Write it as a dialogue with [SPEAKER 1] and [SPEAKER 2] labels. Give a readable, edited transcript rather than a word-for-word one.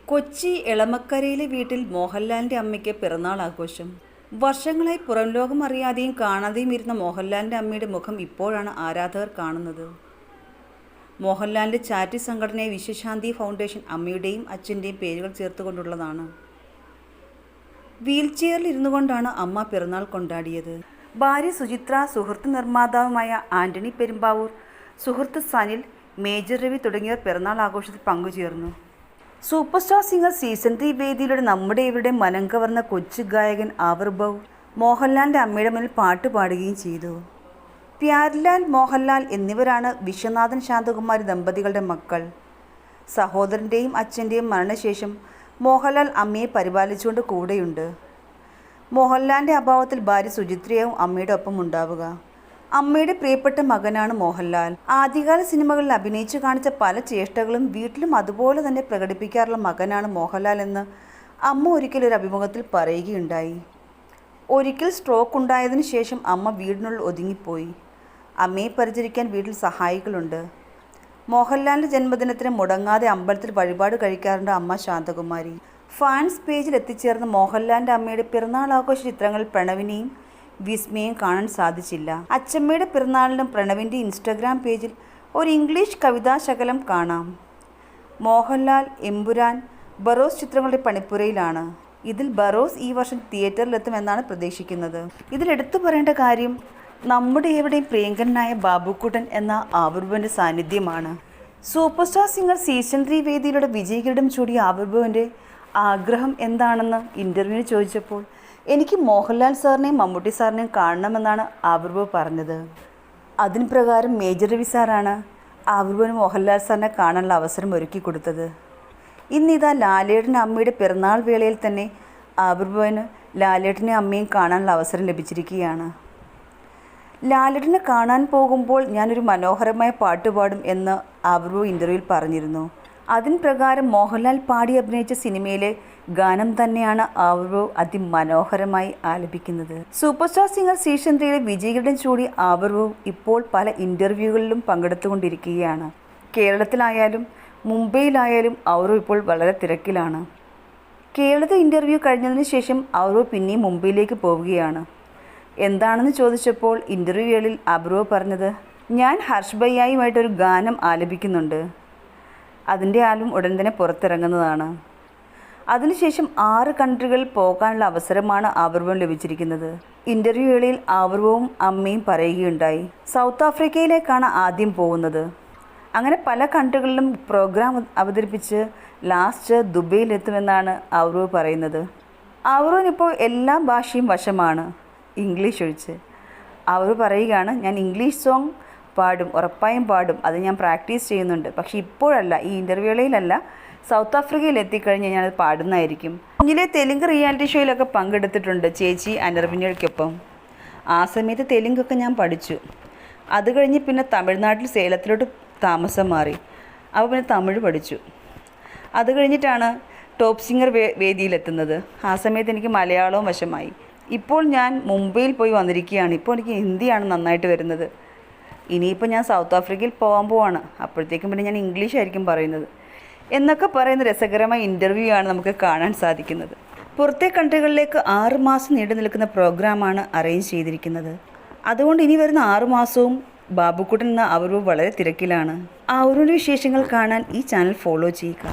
[SPEAKER 1] കൊച്ചി എളമക്കരയിലെ വീട്ടിൽ മോഹൻലാലിൻ്റെ അമ്മയ്ക്ക് പിറന്നാൾ ആഘോഷം. വർഷങ്ങളായി പുറം ലോകം അറിയാതെയും കാണാതെയും ഇരുന്ന മോഹൻലാലിൻ്റെ അമ്മയുടെ മുഖം ഇപ്പോഴാണ് ആരാധകർ കാണുന്നത്. മോഹൻലാലിൻ്റെ ചാരിറ്റി സംഘടനയായ വിശ്വശാന്തി ഫൗണ്ടേഷൻ അമ്മയുടെയും അച്ഛൻ്റെയും പേരുകൾ ചേർത്തുകൊണ്ടുള്ളതാണ്. വീൽചെയറിൽ ഇരുന്നു കൊണ്ടാണ് അമ്മ പിറന്നാൾ കൊണ്ടാടിയത്. ഭാര്യ സുചിത്ര, സുഹൃത്ത് നിർമ്മാതാവുമായ ആൻ്റണി പെരുമ്പാവൂർ, സുഹൃത്ത് സനിൽ, മേജർ രവി തുടങ്ങിയവർ പിറന്നാൾ ആഘോഷത്തിൽ പങ്കുചേർന്നു. സൂപ്പർ സ്റ്റാർ സിംഗർ സീസൺ 3 വേദിയിലൂടെ നമ്മുടെ ഇവിടെ മനം കവർന്ന കൊച്ചു ഗായകൻ ആവിർഭവ് മോഹൻലാലിൻ്റെ അമ്മയുടെ മുന്നിൽ പാട്ട് പാടുകയും ചെയ്തു. പ്യാരിലാൽ മോഹൻലാൽ എന്നിവരാണ് വിശ്വനാഥൻ ശാന്തകുമാരി ദമ്പതികളുടെ മക്കൾ. സഹോദരൻ്റെയും അച്ഛൻ്റെയും മരണശേഷം മോഹൻലാൽ അമ്മയെ പരിപാലിച്ചുകൊണ്ട് കൂടെയുണ്ട്. മോഹൻലാലിൻ്റെ അഭാവത്തിൽ ഭാര്യ സുചിത്രയാവും അമ്മയുടെ ഒപ്പം ഉണ്ടാവുക. അമ്മയുടെ പ്രിയപ്പെട്ട മകനാണ് മോഹൻലാൽ. ആദ്യകാല സിനിമകളിൽ അഭിനയിച്ചു കാണിച്ച പല ചേഷ്ടകളും വീട്ടിലും അതുപോലെ തന്നെ പ്രകടിപ്പിക്കാറുള്ള മകനാണ് മോഹൻലാൽ എന്ന് അമ്മ ഒരിക്കൽ ഒരു അഭിമുഖത്തിൽ പറയുകയുണ്ടായി. ഒരിക്കൽ സ്ട്രോക്ക് ഉണ്ടായതിനു ശേഷം അമ്മ വീടിനുള്ളിൽ ഒതുങ്ങിപ്പോയി. അമ്മയെ പരിചരിക്കാൻ വീട്ടിൽ സഹായികളുണ്ട്. മോഹൻലാലിൻ്റെ ജന്മദിനത്തിന് മുടങ്ങാതെ അമ്പലത്തിൽ വഴിപാട് കഴിക്കാറുണ്ട് അമ്മ ശാന്തകുമാരി. ഫാൻസ് പേജിൽ എത്തിച്ചേർന്ന മോഹൻലാലിൻ്റെ അമ്മയുടെ പിറന്നാൾ ആഘോഷ ചിത്രങ്ങളിൽ പ്രണവിനെയും വിസ്മയം കാണാൻ സാധിച്ചില്ല. അച്ചമ്മയുടെ പിറന്നാളിനും പ്രണവിൻ്റെ ഇൻസ്റ്റഗ്രാം പേജിൽ ഒരു ഇംഗ്ലീഷ് കവിതാശകലം കാണാം. മോഹൻലാൽ, എമ്പുരാൻ, ബറോസ് ചിത്രങ്ങളുടെ പണിപ്പുരയിലാണ്. ഇതിൽ ബറോസ് ഈ വർഷം തിയേറ്ററിലെത്തുമെന്നാണ് പ്രതീക്ഷിക്കുന്നത്. ഇതിലെടുത്തു പറയേണ്ട കാര്യം നമ്മുടെ എവിടെയും പ്രിയങ്കരനായ ബാബുക്കുട്ടൻ എന്ന ആവിർഭവിൻ്റെ സാന്നിധ്യമാണ്. സൂപ്പർ സ്റ്റാർ സിംഗർ സീസൺ 3 വേദിയിലൂടെ വിജയകിരീടം ചൂടിയ ആവിർഭവിൻ്റെ ആഗ്രഹം എന്താണെന്ന് ഇൻ്റർവ്യൂവിന് ചോദിച്ചപ്പോൾ എനിക്ക് മോഹൻലാൽ സാറിനെയും മമ്മൂട്ടി സാറിനെയും കാണണമെന്നാണ് ആവിർഭവ് പറഞ്ഞത്. അതിന് പ്രകാരം മേജർ രവി സാറാണ് ആവിർഭവിന് മോഹൻലാൽ സാറിനെ കാണാനുള്ള അവസരം ഒരുക്കി കൊടുത്തത്. ഇന്നിതാ ലാലേട്ടൻ്റെ അമ്മയുടെ പിറന്നാൾ വേളയിൽ തന്നെ ആവിർഭവിന് ലാലേട്ടനെ അമ്മയും കാണാനുള്ള അവസരം ലഭിച്ചിരിക്കുകയാണ്. ലാലേട്ടനെ കാണാൻ പോകുമ്പോൾ ഞാനൊരു മനോഹരമായ പാട്ട് പാടും എന്ന് ആവിർഭവ് ഇൻ്റർവ്യൂവിൽ പറഞ്ഞിരുന്നു. അതിന് പ്രകാരം മോഹൻലാൽ പാടി അഭിനയിച്ച സിനിമയിലെ ഗാനം തന്നെയാണ് ആവിർഭവ് അതിമനോഹരമായി ആലപിക്കുന്നത്. സൂപ്പർ സ്റ്റാർ സിംഗർ സീസൺ 3 വിജയകിരീടം ചൂടി ആവിർഭവ് ഇപ്പോൾ പല ഇൻ്റർവ്യൂകളിലും പങ്കെടുത്തുകൊണ്ടിരിക്കുകയാണ്. കേരളത്തിലായാലും മുംബൈയിലായാലും ആവിർഭവ് ഇപ്പോൾ വളരെ തിരക്കിലാണ്. കേരളത്തിൽ ഇൻ്റർവ്യൂ കഴിഞ്ഞതിന് ശേഷം ആവിർഭവ് പിന്നെയും മുംബൈയിലേക്ക് പോവുകയാണ്. എന്താണെന്ന് ചോദിച്ചപ്പോൾ ഇൻ്റർവ്യൂ വേളയിൽ ആവിർഭവ് പറഞ്ഞത്, ഞാൻ ഹർഷ് ഭയ്യായുമായിട്ടൊരു ഗാനം ആലപിക്കുന്നുണ്ട്. അതിൻ്റെ ആൽബം ഉടൻ തന്നെ പുറത്തിറങ്ങുന്നതാണ്. അതിനുശേഷം 6 കൺട്രികളിൽ പോകാനുള്ള അവസരമാണ് ആവിർഭവം ലഭിച്ചിരിക്കുന്നത്. ഇൻ്റർവ്യൂ വേളയിൽ ആവിർഭവും അമ്മയും പറയുകയുണ്ടായി, സൗത്ത് ആഫ്രിക്കയിലേക്കാണ് ആദ്യം പോകുന്നത്. അങ്ങനെ പല കൺട്രികളിലും പ്രോഗ്രാം അവതരിപ്പിച്ച് ലാസ്റ്റ് ദുബൈയിലെത്തുമെന്നാണ് ആവിർഭവ് പറയുന്നത്. ആവിർഭവിനിപ്പോൾ എല്ലാ ഭാഷയും വശമാണ്, ഇംഗ്ലീഷ് ഒഴിച്ച്. ആവിർഭവ് പറയുകയാണ്, ഞാൻ ഇംഗ്ലീഷ് സോങ് പാടും, ഉറപ്പായും പാടും. അത് ഞാൻ പ്രാക്ടീസ് ചെയ്യുന്നുണ്ട്. പക്ഷേ ഇപ്പോഴല്ല, ഈ ഇൻ്റർവ്യൂകളിലല്ല, സൗത്ത് ആഫ്രിക്കയിൽ എത്തിക്കഴിഞ്ഞ് ഞാനത് പാടുന്നതായിരിക്കും. കുഞ്ഞിലെ തെലുങ്ക് റിയാലിറ്റി ഷോയിലൊക്കെ പങ്കെടുത്തിട്ടുണ്ട് ചേച്ചി അനർവിനയ്ക്കൊപ്പം. ആ സമയത്ത് തെലുങ്കൊക്കെ ഞാൻ പഠിച്ചു. അത് കഴിഞ്ഞ് പിന്നെ തമിഴ്നാട്ടിൽ സേലത്തിലോട്ട് താമസം മാറി. അപ്പോൾ പിന്നെ തമിഴ് പഠിച്ചു. അത് കഴിഞ്ഞിട്ടാണ് ടോപ്പ് സിംഗർ വേദിയിലെത്തുന്നത്. ആ സമയത്ത് എനിക്ക് മലയാളവും വശമായി. ഇപ്പോൾ ഞാൻ മുംബൈയിൽ പോയി വന്നിരിക്കുകയാണ്. ഇപ്പോൾ എനിക്ക് ഹിന്ദിയാണ് നന്നായിട്ട് വരുന്നത്. ഇനിയിപ്പോൾ ഞാൻ സൗത്ത് ആഫ്രിക്കയിൽ പോകാൻ പോവാണ്. അപ്പോഴത്തേക്കും പിന്നെ ഞാൻ ഇംഗ്ലീഷ് ആയിരിക്കും പറയുന്നത് എന്നൊക്കെ പറയുന്ന രസകരമായ ഇൻ്റർവ്യൂ ആണ് നമുക്ക് കാണാൻ സാധിക്കുന്നത്. പുറത്തെ കൺട്രികളിലേക്ക് 6 മാസം നീണ്ടു നിൽക്കുന്ന പ്രോഗ്രാമാണ് അറേഞ്ച് ചെയ്തിരിക്കുന്നത്. അതുകൊണ്ട് ഇനി വരുന്ന 6 മാസവും ബാബുക്കുട്ടൻ എന്ന ആവിർഭവ് വളരെ തിരക്കിലാണ്. ആവിർഭവിൻ്റെ വിശേഷങ്ങൾ കാണാൻ ഈ ചാനൽ ഫോളോ ചെയ്യുക.